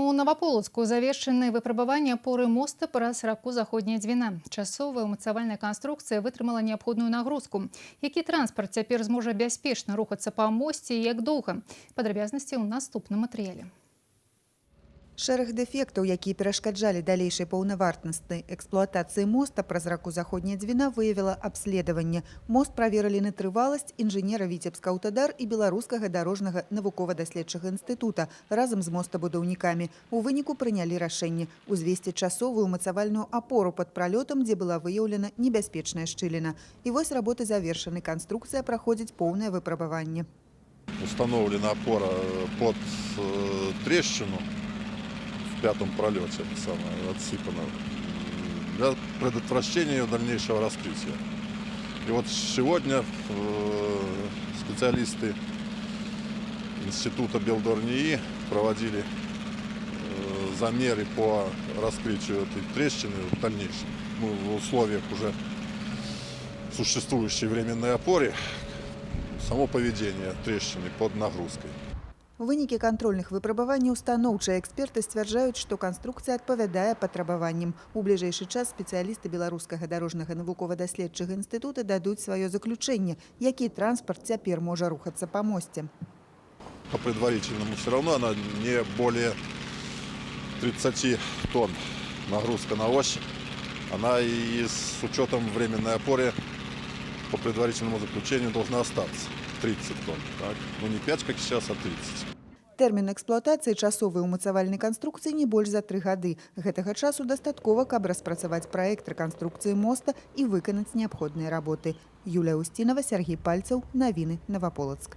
У Новополоцку завершены выпрабаванні опоры моста праз раку Заходняя Двіна. Часовая умацавальная канструкцыя вытрымала неабходную нагрузку. Які транспарт цяпер зможа бяспечна рухацца па мосце і як доўга? Падрабязнасці ў наступным матэрыяле. Шэраг дэфектаў, якія перашкаджалі далейшай паўнавартаснай эксплуатацыі моста праз раку Заходняя Двіна, выявіла абследаванне. Мост праверылі на трываласць інжынера Віцебска аўтадар і Беларускага дарожнага навукова-даследчага інстытута разам з мостабудаўнікамі. У выніку прынялі рашэнне узвесці часовую умацавальную апору пад пралётам, дзе была выяўлена небяспечная шчыліна. І вось работы завершаны. Канструкцыя праходзіць поўнае выпрабаванне. Установлена опора под трещину в пятом пролете, отсыпана, для предотвращения дальнейшего раскрытия. И вот сегодня специалисты Института Белдор-НИИ проводили замеры по раскрытию этой трещины в дальнейшем. В условиях уже существующей временной опоры само поведение трещины под нагрузкой. Вынікі кантрольных выпрабаванняў станоўчыя эксперты сцвярджаюць, што канструкцыя адпавядае патрабаванням. У бліжэйшы час спецыялісты Беларускага дарожнага навукова-даследчага інстытута дадуць сваё заключэнне, які транспарт цяпер можа рухацца па мосце. По предварительному все равно она не более 30 тонн нагрузка на ось. Она и с учетом временной опоры по предварительному заключению должна остаться 30 тонн. Так? Ну не 5, как сейчас, а 30. Тэрмін эксплуатацыі часовай умацавальнай канструкцыі не больш за 3 гады. Гэтага часу дастаткова, каб распрацаваць праект рэканструкцыі моста і выканаць неабходныя работы. Юлія Устінова, Сергей Пальцаў. Навіны Новополоцк.